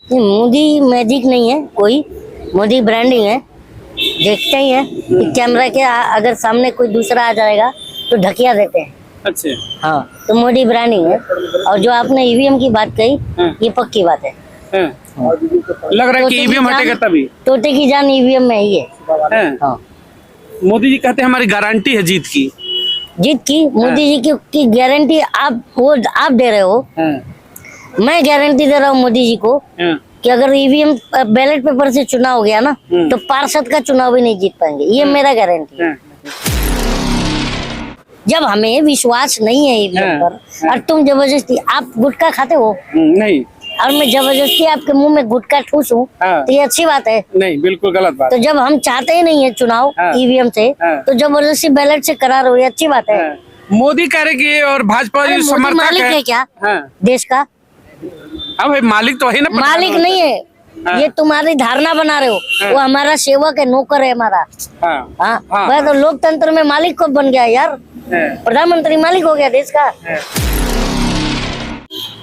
Modi magic नहीं है कोई, मोदी ब्रांडिंग है। देखते ही है कि कैमरा के अगर सामने कोई दूसरा आ जाएगा तो ढकिया देते हैं। अच्छा। हाँ, तो मोदी ब्रांडिंग है। और जो आपने ईवीएम की बात कही, ये पक्की बात है। लग रहा है कि ईवीएम हटेगा तभी। तोते की जान ईवीएम में ही है। हाँ। मोदी जी कहते हैं हमारी गारंटी है जीत की। जीत की मोदी जी की गारंटी आप दे रहे हो। मैं गारंटी दे रहा हूँ मोदी जी को कि अगर ईवीएम बैलेट पेपर से चुनाव हो गया ना तो पार्षद का चुनाव भी नहीं जीत पाएंगे। ये मेरा गारंटी है। जब हमें विश्वास नहीं है ईवीएम पर और तुम जबरदस्ती, आप गुटखा खाते हो? नहीं। और मैं जबरदस्ती आपके मुंह में गुटखा ठूसूं तो ये अच्छी बात है? नहीं, बिल्कुल गलत बात। तो जब हम चाहते ही नहीं है चुनाव ईवीएम से तो जबरदस्ती बैलेट से करा रहे हो, ये अच्छी बात है? मोदी कह रहे कि और भाजपा जो समर्थक मालिक है क्या देश का? अब भाई मालिक तो है ना, मालिक नहीं है। ये तुम्हारी धारणा बना रहे हो। वो हमारा सेवक है, नौकर है हमारा। वह तो लोकतंत्र में मालिक कब बन गया यार? प्रधानमंत्री मालिक हो गया देश का।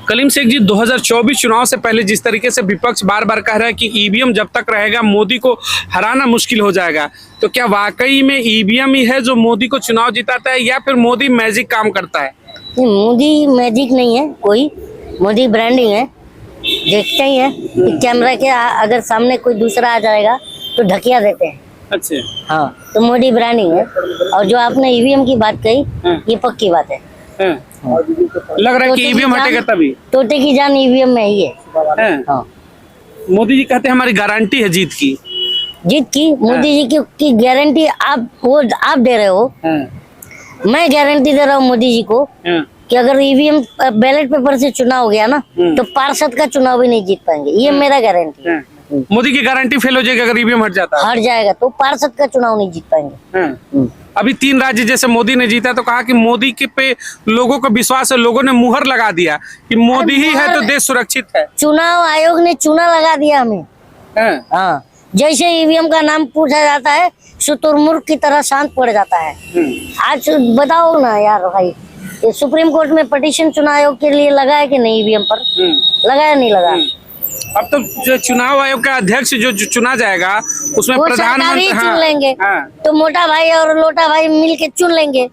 कलीम शेख जी, 2024 चुनाव से पहले जिस तरीके से विपक्ष बार बार कह रहा है कि ईवीएम जब तक रहेगा मोदी को हराना मुश्किल हो जाएगा, तो क्या वाकई में ईवीएम ही है जो मोदी को चुनाव जिताता है या फिर मोदी मैजिक काम करता है? मोदी मैजिक नहीं है कोई, मोदी ब्रांडिंग है। देखते ही है कि कैमरा के अगर सामने कोई दूसरा आ जाएगा तो ढकिया देते हैं। अच्छा। हाँ, तो मोदी ब्रांडिंग है। और जो आपने ईवीएम की बात कही, ये पक्की बात है। लग रहा है कि ईवीएम हटेगा तभी। तोते की जान ईवीएम में ही है। मोदी जी कहते हैं हमारी गारंटी है जीत की। जीत की मोदी जी की गारंटी आप दे रहे हो। मैं गारंटी दे रहा हूँ मोदी जी को कि अगर ईवीएम बैलेट पेपर से चुनाव हो गया ना तो पार्षद का चुनाव भी नहीं जीत पाएंगे। ये मेरा गारंटी है। मोदी की गारंटी फेल हो जाएगी अगर ईवीएम हट जाता है? हट जाएगा तो पार्षद का चुनाव नहीं जीत पाएंगे। अभी 3 राज्य जैसे मोदी ने जीता तो कहा कि मोदी के पे लोगों को विश्वास है, लोगों ने मुहर लगा दिया कि मोदी ही है तो देश सुरक्षित है। चुनाव आयोग ने चूना लगा दिया हमें। हाँ, जैसे ईवीएम का नाम पूछा जाता है शुतुरमुर्ग की तरह शांत पड़ जाता है। आज बताओ ना यार भाई, ये सुप्रीम कोर्ट में पिटीशन चुनाव आयोग के लिए लगा है कि नहीं? ईवीएम पर लगा है नहीं लगा? अब तो जो चुनाव आयोग का अध्यक्ष जो चुना जाएगा उसमें प्रधानमंत्री चुन लेंगे। तो मोटा भाई और लोटा भाई मिल के चुन लेंगे।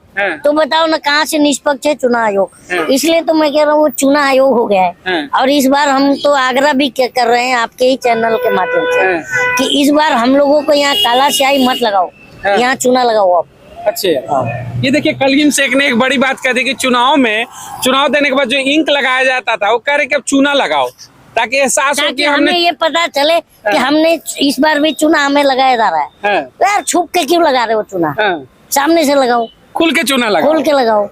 तो बताओ ना कहाँ से निष्पक्ष है चुनाव आयोग? इसलिए तो मैं कह रहा हूँ वो चुनाव आयोग हो गया है। और इस बार हम तो आग्रह भी कर रहे हैं आपके ही चैनल के माध्यम से कि इस बार हम लोगों को यहाँ काला स्याही मत लगाओ, यहाँ चुना लगाओ आप। अच्छे। ये देखिए, कलीम शेख ने एक बड़ी बात कह दी कि चुनाव देने के बाद जो इंक लगाया जाता था वो कह रहे कि अब चूना लगाओ ताकि एहसास हो कि हमें ये पता चले कि हमने इस बार भी चूना हमें लगाया जा रहा है। तो यार छुप के क्यों लगा रहे हो चूना? सामने से लगाओ, खुल के चूना लगाओ, खुल के लगाओ।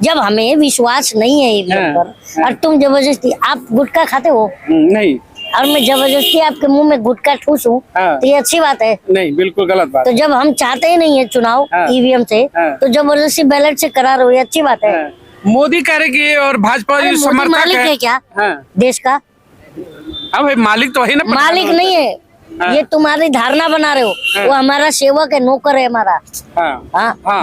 जब हमें विश्वास नहीं है ईवीएम पर और तुम जबरदस्ती, आप गुटखा खाते हो? नहीं। और मैं जबरदस्ती आपके मुंह में गुटखा ठूसूं तो ये अच्छी बात है? नहीं, बिल्कुल गलत बात। तो जब हम चाहते ही नहीं है चुनाव ईवीएम से तो जबरदस्ती बैलेट से करा रहे हो, ये अच्छी बात है? मोदी कह रहे कि और भाजपा जो समर्थक मालिक है क्या देश का? अब भाई मालिक तो है ना, मालिक नहीं है। ये तुम्हारी धारणा बना रहे हो। वो हमारा सेवक है, नौकर है हमारा।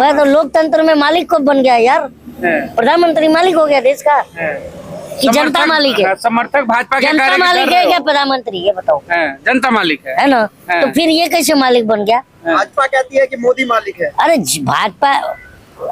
वह तो लोकतंत्र में मालिक कब बन गया यार? प्रधानमंत्री मालिक हो गया देश का कि जनता मालिक है? समर्थक भाजपा के जनता मालिक है क्या प्रधानमंत्री? ये बताओ। जनता मालिक है ना? तो फिर ये कैसे मालिक बन गया? भाजपा कहती है कि मोदी मालिक है। अरे भाजपा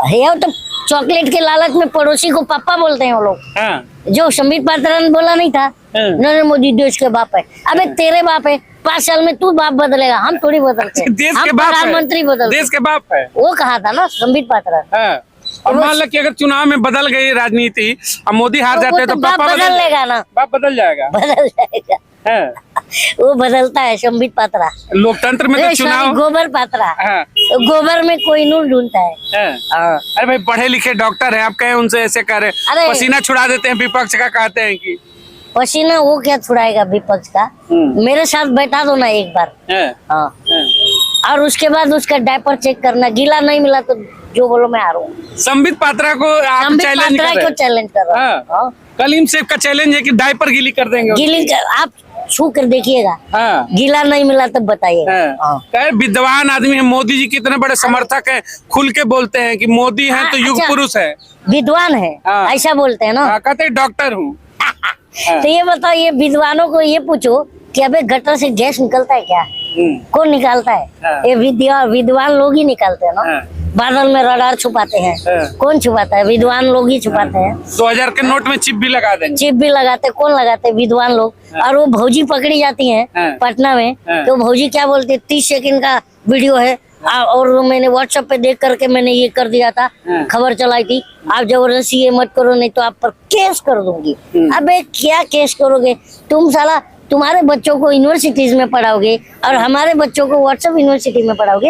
है तो चॉकलेट के लालच में पड़ोसी को पापा बोलते हैं वो लोग। जो संबित पात्रा ने बोला नहीं था नरेंद्र मोदी देश के बाप है। अबे तेरे बाप है, 5 साल में तू बाप बदलेगा, हम थोड़ी बदलते हैं। हम प्रधानमंत्री बदलते, देश के बाप है वो कहा था ना संबित पात्रा। और मान लो कि अगर चुनाव में बदल गई राजनीति और मोदी हार जाते हैं तो बाप बदल लेगा ना? बाप बदल जाएगा, बदल जाएगा। वो बदलता है संबित पात्रा। लोकतंत्र में तो चुनाव गोबर पात्रा, तो गोबर में कोई नूर ढूंढता है। अरे भाई पढ़े लिखे डॉक्टर हैं, आप कहे उनसे ऐसे करे, पसीना छुड़ा देते हैं विपक्ष का, कहते हैं कि पसीना वो क्या छुड़ाएगा विपक्ष का? मेरे साथ बैठा दो ना एक बार। और उसके बाद उसका डायपर चेक करना, गीला नहीं मिला तो जो बोलो मैं हारूं। संबित पात्रा को आप चैलेंज कर रहे हो? कलीम शेख का चैलेंज है कि डायपर गीली कर देंगे। गीली आप छू कर देखिएगा। गीला नहीं मिला तब बताइएगा। विद्वान आदमी है, मोदी जी कितने बड़े समर्थक हैं, खुल के बोलते हैं कि मोदी हैं तो युग पुरुष है, विद्वान है, ऐसा बोलते हैं ना? कहते डॉक्टर हूँ। तो ये बताओ, ये विद्वानों को ये पूछो कि अबे गटर से गैस निकलता है क्या? कौन निकालता है? ये विद्वान लोग ही निकालते हैं ना। बादल में रडार छुपाते हैं, कौन छुपाता है? विद्वान लोग ही छुपाते हैं। 2000 के नोट में चिप भी लगा देंगे। चिप भी लगाते, कौन लगाते? विद्वान लोग। और वो भौजी पकड़ी जाती हैं पटना में, तो भौजी क्या बोलती है? 30 सेकंड का वीडियो है और मैंने व्हाट्सएप पे देख करके मैंने ये कर दिया था, खबर चलाई थी, आप जबरदस्ती ये मत करो नहीं तो आप पर केस कर दूंगी। अबे क्या केस करोगे तुम? साला तुम्हारे बच्चों को यूनिवर्सिटीज में पढ़ाओगे और हमारे बच्चों को व्हाट्सएप यूनिवर्सिटी में पढ़ाओगे?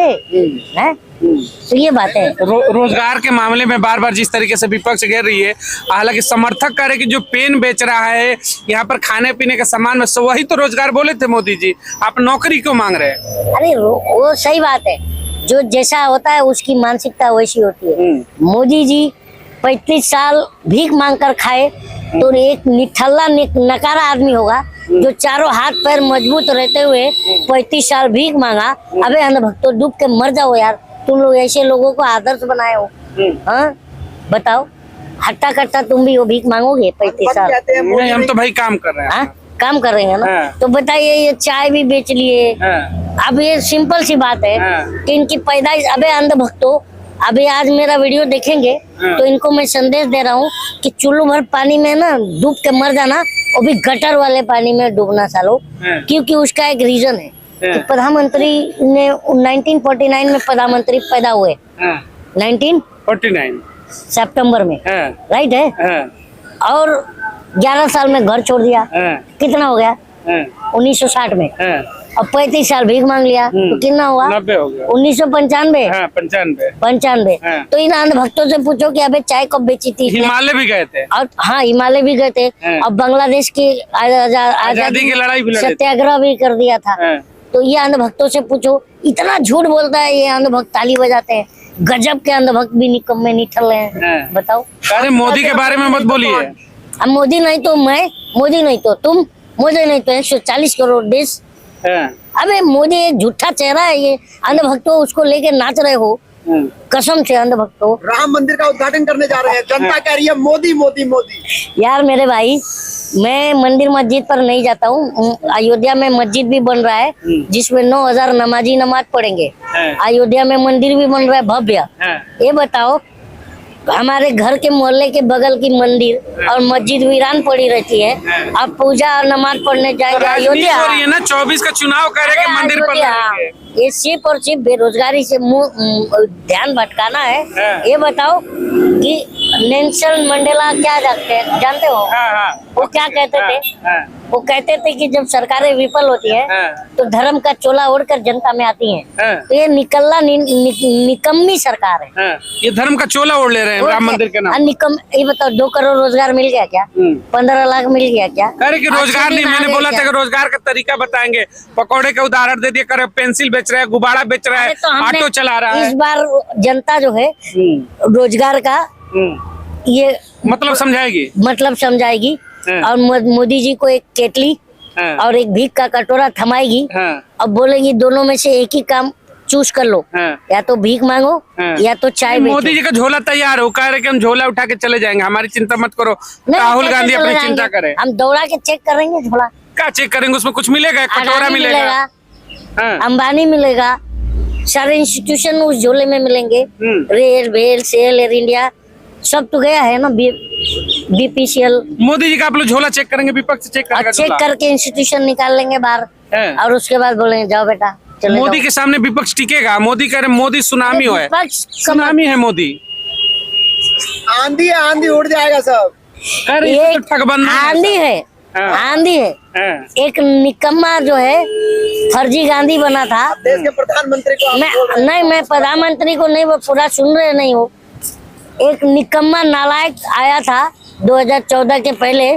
हैं? तो ये बात है। रोजगार के मामले में बार बार जिस तरीके से विपक्ष घेर रही है, हालांकि समर्थक करे कि जो पेन बेच रहा है यहाँ पर खाने पीने के सामान में, वही तो रोजगार बोले थे मोदी जी, आप नौकरी क्यों मांग रहे हैं? अरे वो सही बात है, जो जैसा होता है उसकी मानसिकता वैसी होती है। मोदी जी 35 साल भीख मांग कर खाए तो एक निठल्ला नकारा आदमी होगा जो चारों हाथ पैर मजबूत रहते हुए 35 साल भीख मांगा। अबे अंधभक्तों, डूब के मर जाओ यार, तुम लोग ऐसे लोगों को आदर्श बनाए हो। हाँ बताओ, हट्टा कट्टा तुम भी वो भीख मांगोगे 35 साल? नहीं, हम तो भाई काम कर रहे हैं। हाँ काम कर रहे हैं ना। तो बताइए, ये चाय भी बेच लिए। अब ये सिंपल सी बात है कि इनकी पैदाइश। अबे अंधभक्तों, अभी आज मेरा वीडियो देखेंगे तो इनको मैं संदेश दे रहा हूँ कि चुल्लू भर पानी में ना डूब के मर जाना, वो भी गटर वाले पानी में डूबना सालो, क्योंकि उसका एक रीजन है कि प्रधानमंत्री ने 1949 में प्रधानमंत्री पैदा हुए। 1949 सितंबर में, राइट है। और 11 साल में घर छोड़ दिया। कितना हो गया? 1960 में। और 35 साल भीख मांग लिया तो कितना हुआ? 90 हो गया। 1995। 95। तो इन अंधभक्तों से पूछो कि अबे चाय कब बेची थी? हिमालय भी गए थे। और हाँ, हिमालय भी गए थे और बांग्लादेश की आजादी की लड़ाई भी लड़ी, सत्याग्रह भी कर दिया था। तो ये अंधभक्तों से पूछो, इतना झूठ बोलता है ये अंधभक्त, ताली बजाते हैं। गजब के अंधभक्त भी निकम्मे निठल्ले हैं। बताओ। अरे मोदी के बारे में मत बोलिए। अब मोदी नहीं तो मैं, मोदी नहीं तो तुम, मोदी नहीं तो 140 करोड़ देश। अबे मोदी एक झूठा चेहरा है। ये अंधभक्तों उसको लेके नाच रहे हो, कसम से अंधभक्तों। राम मंदिर का उद्घाटन करने जा रहे हैं, जनता कह रही है मोदी मोदी मोदी। यार मेरे भाई, मैं मंदिर मस्जिद पर नहीं जाता हूँ। अयोध्या में मस्जिद भी बन रहा है जिसमें 9000 नमाजी नमाज पढ़ेंगे। अयोध्या में मंदिर भी बन रहा है भव्य। ये बताओ, हमारे घर के मोहल्ले के बगल की मंदिर और मस्जिद वीरान पड़ी रहती है। आप पूजा और नमाज पढ़ने जाएंगे अयोध्या? हो रही है ना, 24 का चुनाव करेंगे, मंदिर पर ये सिर्फ और सिर्फ बेरोजगारी से ध्यान भटकाना है। ये बताओ कि नेल्सन मंडेला क्या जानते हो? वो क्या कहते थे? वो कहते थे कि जब सरकारें विफल होती है तो धर्म का चोला ओढ़कर जनता में आती हैं। तो ये निकम्मी सरकार है। ये धर्म का चोला ओढ़ ले रहे हैं राम मंदिर के नाम। ये बताओ, 2 करोड़ रोजगार मिल गया क्या? 15 लाख मिल गया क्या? अरे कि रोजगार नहीं, मैंने बोला था कि रोजगार का तरीका बताएंगे। पकौड़े का उदाहरण दे दिया, करे पेंसिल बेच रहा है, गुब्बारा बेच रहा है, ऑटो चला रहा है। इस बार जनता जो है रोजगार का ये मतलब समझाएगी और मोदी जी को एक केटली और एक भीख का कटोरा थमाएगी और बोलेगी दोनों में से एक ही काम चूज कर लो, या तो भीख मांगो या तो चाय बेचो। मोदी जी का झोला तैयार हो, कह रहे कि हम झोला उठा के चले जाएंगे, हमारी चिंता मत करो। राहुल गांधी अपनी चिंता करें, हम दौड़ा के चेक करेंगे झोला। क्या चेक करेंगे? उसमें कुछ मिलेगा? कटोरा मिलेगा, अंबानी मिलेगा, सारे इंस्टीट्यूशन उस झोले में मिलेंगे। रेल, भेल, सेल, एयर इंडिया सब तो गया है ना, BPCL। मोदी जी का आप लोग झोला चेक करेंगे, विपक्ष चेक करके इंस्टीट्यूशन निकाल लेंगे बाहर और उसके बाद बोलेंगे जाओ बेटा। मोदी के सामने विपक्ष टिकेगा? मोदी कह रहे मोदी सुनामी है, सुनामी है मोदी। आंधी है, आंधी उड़ जाएगा सब। ये आंधी है, आंधी है। एक निकम्मा जो है फर्जी गांधी बना था। देश के प्रधानमंत्री को मैं प्रधानमंत्री को नहीं, वो पूरा सुन रहे नहीं हो। एक निकम्मा नालायक आया था 2014 के पहले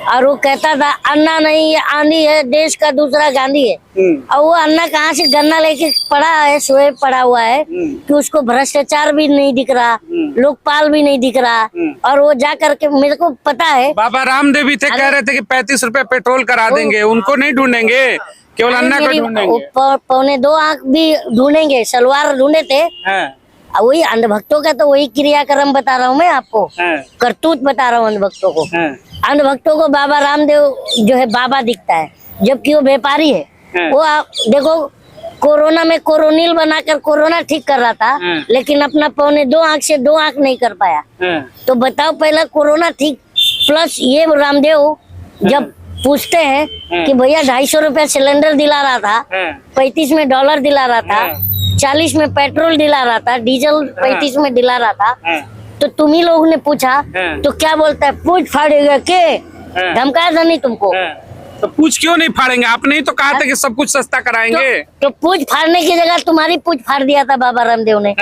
और वो कहता था अन्ना नहीं, ये आंधी है, देश का दूसरा गांधी है। और वो अन्ना कहाँ से गन्ना लेके पड़ा है, सोए पड़ा हुआ है कि उसको भ्रष्टाचार भी नहीं दिख रहा, लोकपाल भी नहीं दिख रहा। और वो जा करके, मेरे को पता है, बाबा रामदेव भी थे, कह रहे थे कि 35 रुपए पेट्रोल करा देंगे। उनको नहीं ढूंढेंगे, केवल अन्ना को ढूंढेंगे। 1.25 आंख भी ढूंढेंगे, सलवार ढूंढे थे। वही अंधभक्तों का तो वही क्रियाक्रम बता रहा हूँ मैं आपको, करतूत बता रहा हूँ अंधभक्तों को। अंधभक्तों को बाबा रामदेव जो है बाबा दिखता है, जबकि वो व्यापारी है। वो आप देखो, कोरोना में कोरोनिल बनाकर कोरोना ठीक कर रहा था, लेकिन अपना पौने 2 आंख से 2 आंख नहीं कर पाया। तो बताओ, पहला कोरोना ठीक, प्लस ये रामदेव जब पूछते हैं कि भैया 250 रुपया सिलेंडर दिला रहा था, 35 में डॉलर दिला रहा था, 40 में पेट्रोल दिला रहा था, डीजल 35 में दिला रहा था, तो तुम्ही लोगों ने पूछा तो क्या बोलता है, पूछ फाड़ेगा के? धमकाया था नहीं तुमको? तो पूछ क्यों नहीं फाड़ेंगे? आपने ही तो कहा था कि सब कुछ सस्ता कराएंगे। तो पूछ फाड़ने की जगह तुम्हारी पूछ फाड़ दिया था बाबा रामदेव ने।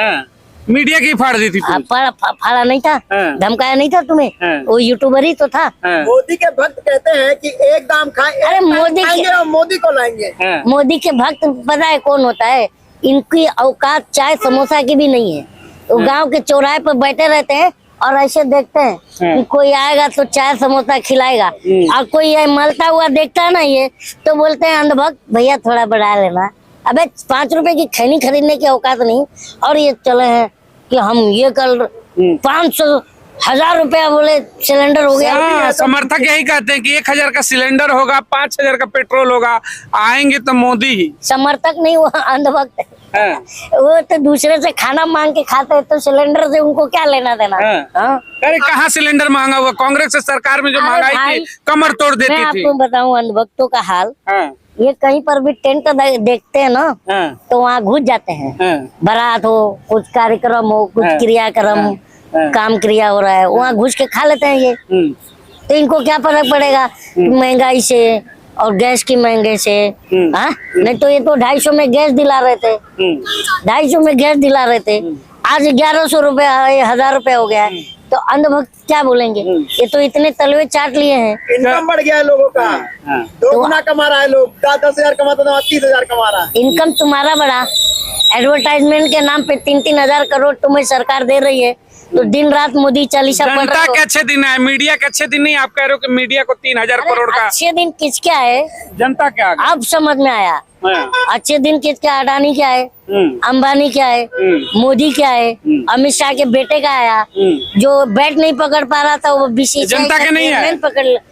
मीडिया की फाड़ दी थी। फाड़ा नहीं था, धमकाया नहीं था तुम्हें, वो यूट्यूबर ही तो था। मोदी के भक्त कहते हैं कि एक दाम खाए, अरे मोदी और मोदी को लाएंगे। मोदी के भक्त पता है कौन होता है? इनकी औकात चाय समोसा की भी नहीं है। वो गांव के चौराहे पर बैठे रहते हैं और ऐसे देखते हैं कि कोई आएगा तो चाय समोसा खिलाएगा, और कोई ये मलता हुआ देखता है ना, ये तो बोलते हैं अंधभक्त, भैया थोड़ा बढ़ा लेना। अबे 5 रुपए की खैनी खरीदने की औकात नहीं, और ये चले हैं कि हम ये कल 500,000 रुपया बोले सिलेंडर हो गया। समर्थक यही कहते हैं कि 1000 का सिलेंडर होगा, 5000 का पेट्रोल होगा, आएंगे तो मोदी ही। समर्थक नहीं, वो अंधभक्त है। वो तो दूसरे से खाना मांग के खाते हैं, तो सिलेंडर से उनको क्या लेना देना? अरे कहाँ सिलेंडर महंगा हुआ? कांग्रेस सरकार में जो महंगाई थी कमर तोड़ देती थी। मैं आपको बताऊं अंधभक्तों का हाल, ये कहीं पर भी टेंट देखते हैं ना, तो वहाँ घुस जाते हैं। बारात हो, कुछ कार्यक्रम हो, कुछ क्रियाक्रम, काम क्रिया हो रहा है, वहाँ घुस के खा लेते हैं ये। तो इनको क्या फर्क पड़ेगा महंगाई से और गैस की महंगे से? नहीं तो ये तो 250 में गैस दिला रहे थे, 250 में गैस दिला रहे थे, आज 1100 रुपया, 1000 रुपया हो गया है। तो अंधभक्त क्या बोलेंगे? ये तो इतने तलवे चाट लिए हैं। इनकम बढ़ गया है लोगों का, 2 गुना कमा रहा है लोग, 10,000 कमाता था 30,000 कमा रहा है। इनकम तुम्हारा बढ़ा, एडवर्टाइजमेंट के नाम पे 3-3 हजार करोड़ तुम्हें सरकार दे रही है, तो दिन रात मोदी चालीसा पढ़ जनता के अच्छे दिन है, मीडिया के अच्छे दिन नहीं। आप कह रहे हो कि मीडिया को 3000 करोड़ का अच्छे दिन किसका है? जनता क्या? अब समझ में आया। अच्छे दिन किसका? अडानी क्या है, अंबानी क्या है, मोदी क्या है, अमित शाह के बेटे का आया, जो बैट नहीं पकड़ पा रहा था वो बीसीसीआई जनता के नहीं है,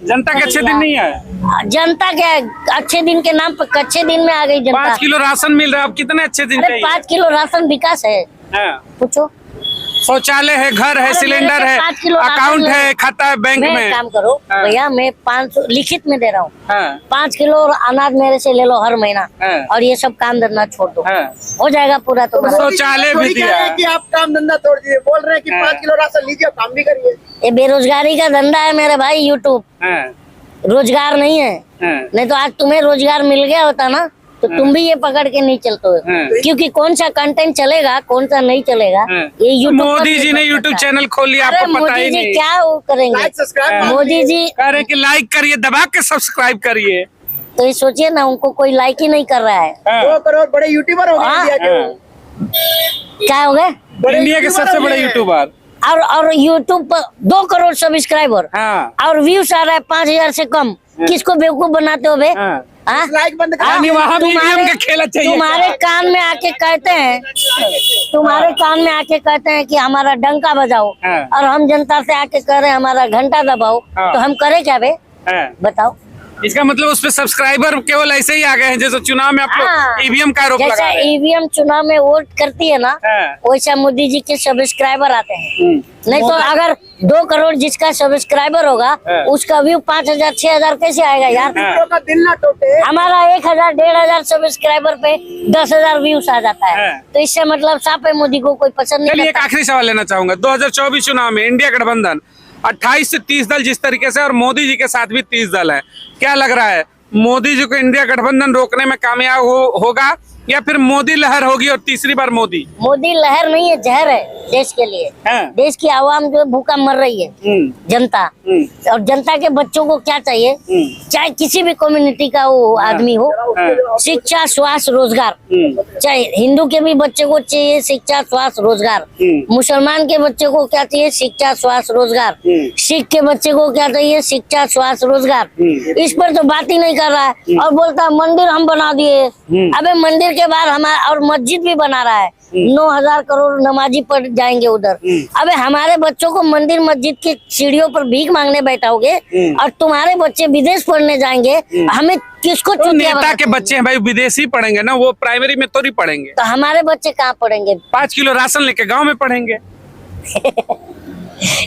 जनता के अच्छे दिन नहीं है। जनता क्या है? अच्छे दिन के नाम पर अच्छे दिन में आ गई जनता। 5 किलो राशन मिल रहा है, अब कितने अच्छे दिन चाहिए? 5 किलो राशन विकास है, पूछो। शौचालय है, घर है, सिलेंडर है, अकाउंट है, खाता है बैंक में। काम करो भैया, मैं 500 लिखित में दे रहा हूँ, 5 किलो अनाज मेरे से ले लो हर महीना, और ये सब काम धंधा छोड़ दो, हो जाएगा पूरा। तो शौचालय भी दिया है कि आप काम धंधा छोड़ दीजिए, बोल रहे हैं कि 5 किलो राशन लीजिए, काम भी करिए। ये बेरोजगारी का धंधा है मेरे भाई, यूट्यूब रोजगार नहीं है। नहीं तो आज तुम्हें रोजगार मिल गया होता ना, तो तुम भी ये पकड़ के नहीं चलते हो, क्योंकि कौन सा कंटेंट चलेगा कौन सा नहीं चलेगा ये यूट्यूब। मोदी जी ने यूट्यूब चैनल खोल लिया, आपको पता ही नहीं। क्या वो करेंगे? मोदी जी कह रहे कि लाइक करिए, दबा के सब्सक्राइब करिए। तो ये सोचिए ना, उनको कोई लाइक ही नहीं कर रहा है। 2 करोड़ बड़े यूट्यूबर हो गए इंडिया के। क्या हो गए? इंडिया के सबसे बड़े यूट्यूबर, और यूट्यूब पर 2 करोड़ सब्सक्राइबर, और व्यूज आ रहा है 5000 से कम। किसको बेवकूफ बनाते हो बे? लाइक बंद वहाँ भी ईवीएम का खेला चाहिए। तुम्हारे कान में आके कहते हैं, तुम्हारे कान में आके कहते हैं कि हमारा डंका बजाओ, और हम जनता से आके कह रहे हैं हमारा घंटा दबाओ, तो हम करें क्या बे? बताओ। इसका मतलब उस पे सब्सक्राइबर केवल ऐसे ही आ गए हैं, जैसे चुनाव में आप लोग ईवीएम का आरोप लगा रहे हैं। ईवीएम चुनाव में वोट करती है ना, वैसा मोदी जी के सब्सक्राइबर आते हैं। नहीं तो अगर 2 करोड़ जिसका सब्सक्राइबर होगा, उसका व्यू 5000 6000 कैसे आएगा यार? का दिल ना टूटे। हमारा 1000 1500 सब्सक्राइबर पे 10,000 व्यूज आ जाता है, तो इससे मतलब साफ है मोदी को कोई पसंद नहीं। चलिए एक आखिरी सवाल लेना चाहूंगा। 2024 चुनाव में इंडिया गठबंधन 28 से 30 दल जिस तरीके से, और मोदी जी के साथ भी 30 दल है, क्या लग रहा है मोदी जी को इंडिया गठबंधन रोकने में कामयाब होगा, या फिर मोदी लहर होगी और तीसरी बार मोदी? मोदी लहर नहीं है, जहर है देश के लिए। देश की आवाम जो भूखा मर रही है, जनता, और जनता के बच्चों को क्या चाहिए, चाहे किसी भी कम्युनिटी का वो आदमी हो, शिक्षा, स्वास्थ्य, रोजगार। चाहे हिंदू के भी बच्चे को चाहिए शिक्षा, स्वास्थ्य, रोजगार। मुसलमान के बच्चे को क्या चाहिए? शिक्षा, स्वास्थ्य, रोजगार। सिख के बच्चे को क्या चाहिए? शिक्षा, स्वास्थ्य, रोजगार। इस पर तो बात ही नहीं कर रहा है, और बोलता है मंदिर हम बना दिए। अबे मंदिर के बाद हमारा और मस्जिद भी बना रहा है, 9,000 करोड़ नमाजी पढ़ जाएंगे उधर। अबे हमारे बच्चों को मंदिर मस्जिद की सीढ़ियों पर भीख मांगने बैठाओगे और तुम्हारे बच्चे विदेश पढ़ने जाएंगे, हमें किसको तो चुतिया नेता के बच्चे हैं भाई, विदेशी पढ़ेंगे ना, वो प्राइमरी में तो नहीं पढ़ेंगे। तो हमारे बच्चे कहाँ पढ़ेंगे? 5 किलो राशन लेके गांव में पढ़ेंगे।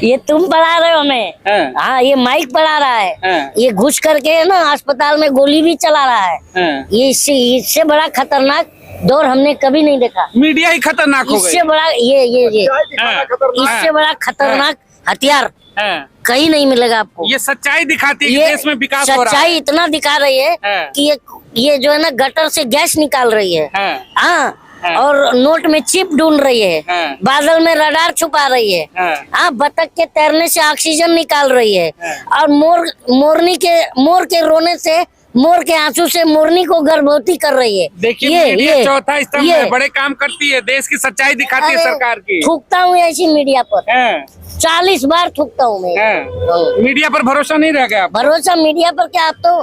ये तुम पढ़ा रहे हो हमें। हाँ। हाँ, ये माइक पढ़ा रहा है। हाँ। ये घुस करके ना अस्पताल में गोली भी चला रहा है। हाँ। ये इससे बड़ा खतरनाक दौर हमने कभी नहीं देखा। मीडिया ही खतरनाक हो गई। इससे बड़ा ये हाँ। इससे बड़ा खतरनाक हथियार हाँ। कहीं नहीं मिलेगा आपको। ये सच्चाई दिखाती है कि ये देश में विकास हो रहा सच्चाई है। इतना दिखा रही है हाँ। कि ये जो है ना गटर से गैस निकाल रही है। हाँ। हाँ, हाँ। और नोट में चिप ढूंढ रही है। हाँ। बादल में रडार छुपा रही है। हाँ। हाँ, बतख के तैरने से ऑक्सीजन निकाल रही है। हाँ। और मोर के रोने से, मोर के आंसू से मोरनी को गर्भवती कर रही है। देखिए मीडिया चौथा स्तंभ है, बड़े काम करती है, देश की सच्चाई दिखाती है अरे, सरकार की। थूकता हूँ ऐसी मीडिया पर, हाँ। 40 बार थूकता हूँ मैं। हाँ। मीडिया पर भरोसा नहीं रह गया। भरोसा मीडिया पर क्या, आप तो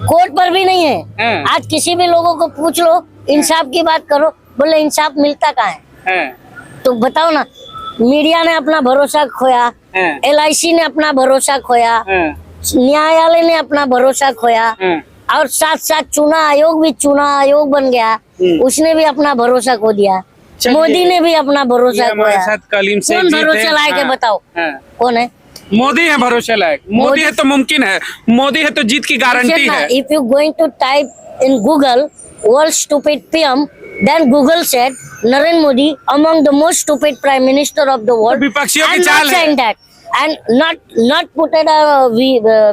कोर्ट पर भी नहीं है। हाँ। आज किसी भी लोगों को पूछ लो, इंसाफ की बात करो, बोले इंसाफ मिलता कहाँ है? हाँ। तो बताओ ना, मीडिया ने अपना भरोसा खोया, हाँ। LIC ने अपना भरोसा खोया, हाँ। न्यायालय ने अपना भरोसा खोया, हाँ। और साथ साथ चुनाव आयोग बन गया, उसने भी अपना भरोसा खो दिया। चलिए। मोदी ने भी अपना भरोसा ये हमारे खोया। साथ कलीम शेख कौन जी थे। भरोसे लायक है हाँ। बताओ? हाँ। कौन है? मोदी है भरोसे लायक। मोदी है तो मुमकिन है, मोदी है तो जीत की गारंटी है। If you going to type in Google world stupid PM, then Google said Narendra Modi among the most stupid prime minister of the world. विपक्षियों की I'm चाल not है। saying that, and not put it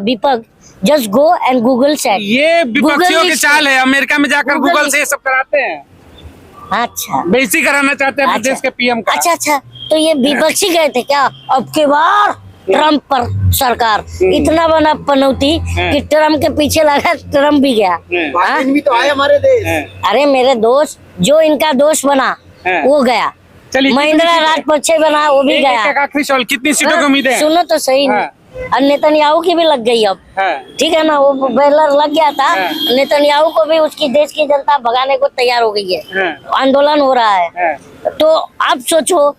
विपक्ष, just go and Google said. ये विपक्षियों Google की is- चाल है। America में जाकर Google गूगल is- से ये सब कराते हैं, अच्छा बेइज्जती कराना चाहते हैं अपने देश के पीएम का। अच्छा, तो ये विपक्षी गए थे क्या? अब के बार ट्रम्प पर सरकार इतना बना पनौती कि ट्रम्प के पीछे लगा, ट्रम्प भी गया। हाँ? भी तो आए हमारे देश। अरे मेरे दोस्त, जो इनका दोस्त बना वो गया, चलिए, महिंद्रा राजपक्षे बना वो भी गया। एक आखिरी सवाल, कितनी सीटों की उम्मीद है? सुनो तो सही, हाँ। और नेतन्याहू की भी लग गई अब। हाँ। ठीक है ना, वो बैलर लग गया था। हाँ। नेतन्याहू को भी उसकी देश की जनता भगाने को तैयार हो गई है। हाँ। आंदोलन हो रहा है। हाँ। तो आप सोचो,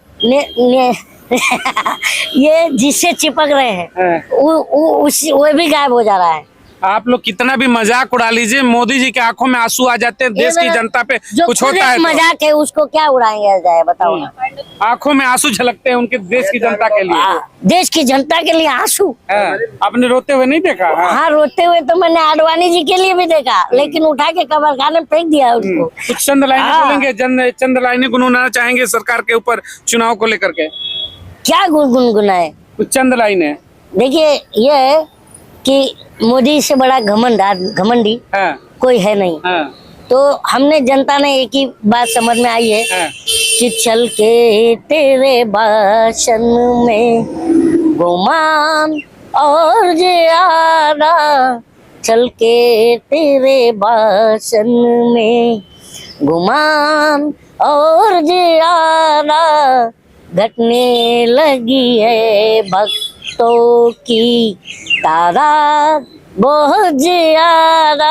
ये जिससे चिपक रहे हैं हाँ। वो भी गायब हो जा रहा है। आप लोग कितना भी मजाक उड़ा लीजिए, मोदी जी के आंखों में आंसू आ जाते हैं। देश की जनता पे जो कुछ खुद होता है एक तो मजाक है, उसको क्या उड़ाएंगे जाए बताओ ना। आंखों में आंसू झलकते हैं उनके देश की जनता के लिए। देश की जनता के लिए आंसू। हाँ। आपने रोते हुए नहीं देखा? हाँ। हाँ, रोते हुए तो मैंने आडवाणी जी के लिए भी देखा, लेकिन उठा के कब्रखाने में फेंक दिया उसको। कुछ चंद लाइनें हाँ। बोलेंगे, चंद लाइनें गुनगुनाना चाहेंगे सरकार के ऊपर चुनाव को लेकर के? क्या गुनगुनाए? कुछ चंद लाइनें। देखिए, ये है कि मोदी से बड़ा घमंडी हाँ। कोई है नहीं। हाँ। तो हमने, जनता ने एक ही बात समझ में आई है हाँ। कि चल के तेरे भाषण में गुमान और ज्यादा, चल के तेरे भाषण में गुमान और ज्यादा, घटने लगी है भक्तों की तादाद बहुत ज्यादा।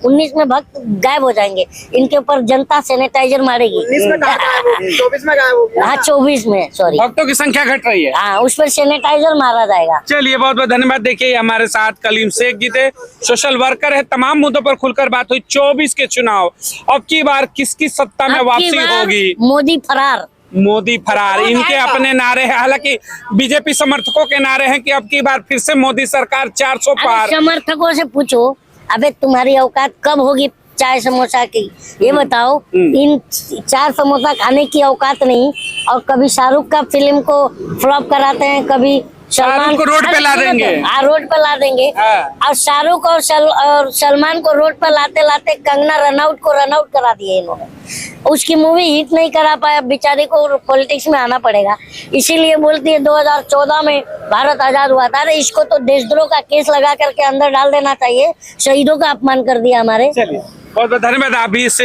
19 में भक्त गायब हो जाएंगे, इनके ऊपर जनता सैनिटाइजर मारेगी। 19 में कहाँ गायब होगी? 24 में गायब होगी। हाँ, 24 में, सॉरी। भक्तों की संख्या घट रही है। हाँ, उस पर सैनिटाइजर मारा जाएगा। चलिए, बहुत बहुत धन्यवाद। देखिए, हमारे साथ कलीम शेख जी थे, सोशल वर्कर है। तमाम मुद्दों पर खुलकर बात हुई। 24 के चुनाव, अब की बार किसकी सत्ता में अब की वापसी बार होगी? मोदी फरार। मोदी फरार, इनके अपने नारे हैं। हालांकि बीजेपी समर्थकों के नारे हैं कि अब की बार फिर से मोदी सरकार 400 पार। अरे समर्थकों से पूछो, अबे तुम्हारी औकात कब होगी चाय समोसा की? ये बताओ, इन 4 समोसा खाने की औकात नहीं, और कभी शाहरुख का फिल्म को फ्लॉप कराते हैं, कभी सलमान को रोड पे ला देंगे। हाँ, रोड पे ला देंगे। हाँ। और शाहरुख और सलमान को रोड पे लाते लाते कंगना रनआउट करा दिए इन्होंने। उसकी मूवी हिट नहीं करा पाया, बेचारे को पॉलिटिक्स में आना पड़ेगा। इसीलिए बोलती है 2014 में भारत आजाद हुआ था। अरे इसको तो देशद्रोह का केस लगा करके अंदर डाल देना चाहिए, शहीदों का अपमान कर दिया हमारे। चलिए, बहुत बहुत धन्यवाद। आप भी इस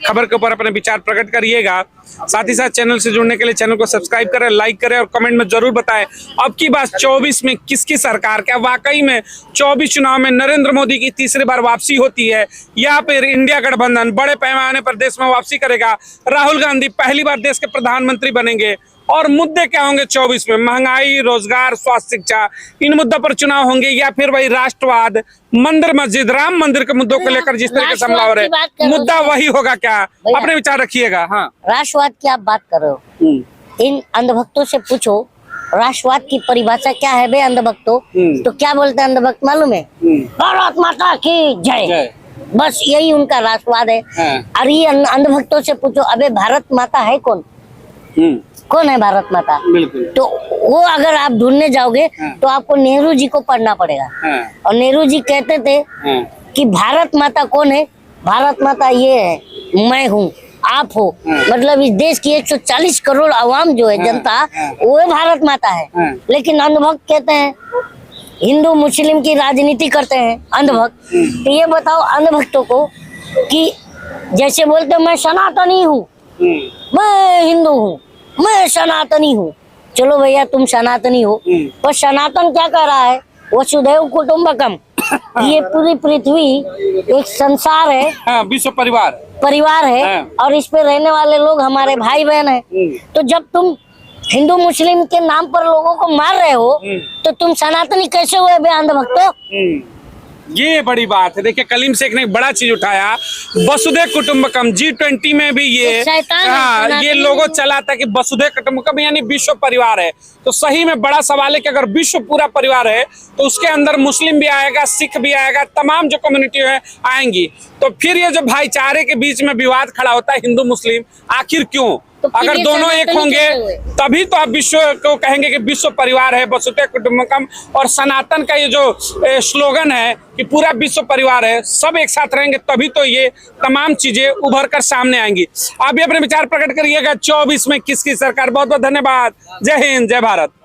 खबर के ऊपर अपने विचार प्रकट करिएगा। साथ ही साथ चैनल से जुड़ने के लिए चैनल को सब्सक्राइब करें, लाइक करें और कमेंट में जरूर बताएं अब की बात 24 में किसकी सरकार, क्या वाकई में 24 चुनाव में नरेंद्र मोदी की तीसरी बार वापसी होती है या फिर इंडिया गठबंधन बड़े पैमाने पर देश में वापसी करेगा, राहुल गांधी पहली बार देश के प्रधानमंत्री बनेंगे और मुद्दे क्या होंगे 24 में, महंगाई, रोजगार, स्वास्थ्य, शिक्षा, इन मुद्दों पर चुनाव होंगे या फिर वही राष्ट्रवाद, मंदिर मस्जिद, राम मंदिर के मुद्दों को लेकर जिस तरीके से हमला हो रहे हैं मुद्दा वही होगा क्या? अपने विचार रखिएगा। हाँ, राष्ट्रवाद की आप बात कर रहे हो, इन अंधभक्तों से पूछो राष्ट्रवाद की परिभाषा क्या है बे अंधभक्तों, तो क्या बोलते हैं अंधभक्त मालूम है? भारत माता की जय, बस यही उनका राष्ट्रवाद है। और ये अंधभक्तों से पूछो अबे भारत माता है कौन? कौन है भारत माता? तो वो अगर आप ढूंढने जाओगे तो आपको नेहरू जी को पढ़ना पड़ेगा। और नेहरू जी कहते थे कि भारत माता कौन है? भारत माता ये है, मैं हूँ, आप हो, मतलब इस देश की 140 करोड़ आवाम जो है जनता, वो भारत माता है। लेकिन अंधभक्त कहते हैं हिंदू मुस्लिम की राजनीति करते हैं अंधभक्त। तो ये बताओ अंधभक्तों को कि जैसे बोलते मैं सनातनी हूँ, मैं हिंदू हूँ, मैं सनातनी हूँ, चलो भैया तुम सनातनी हो, पर सनातन क्या कर रहा है? वसुधैव कुटुंबकम, ये पूरी पृथ्वी एक संसार है, विश्व परिवार है और इस पे रहने वाले लोग हमारे भाई बहन हैं। तो जब तुम हिंदू मुस्लिम के नाम पर लोगों को मार रहे हो तो तुम सनातनी कैसे हुए बे अंधभक्तों? ये बड़ी बात है। देखिए कलीम शेख ने एक बड़ा चीज उठाया, वसुधैव कुटुंबकम, G20 में भी ये ये लोगो चला था कि वसुधैव कुटुंबकम यानी विश्व परिवार है। तो सही में बड़ा सवाल है कि अगर विश्व पूरा परिवार है तो उसके अंदर मुस्लिम भी आएगा, सिख भी आएगा, तमाम जो कम्युनिटी है आएंगी। तो फिर ये जो भाईचारे के बीच में विवाद खड़ा होता है हिंदू मुस्लिम, आखिर क्यों? तो अगर दोनों एक होंगे तभी तो आप विश्व को कहेंगे कि विश्व परिवार है, वसुधैव कुटुंबकम। और सनातन का ये जो स्लोगन है कि पूरा विश्व परिवार है, सब एक साथ रहेंगे तभी तो ये तमाम चीजें उभर कर सामने आएंगी। आप भी अपने विचार प्रकट करिएगा 24 में किसकी सरकार। बहुत बहुत धन्यवाद। जय हिंद, जय भारत।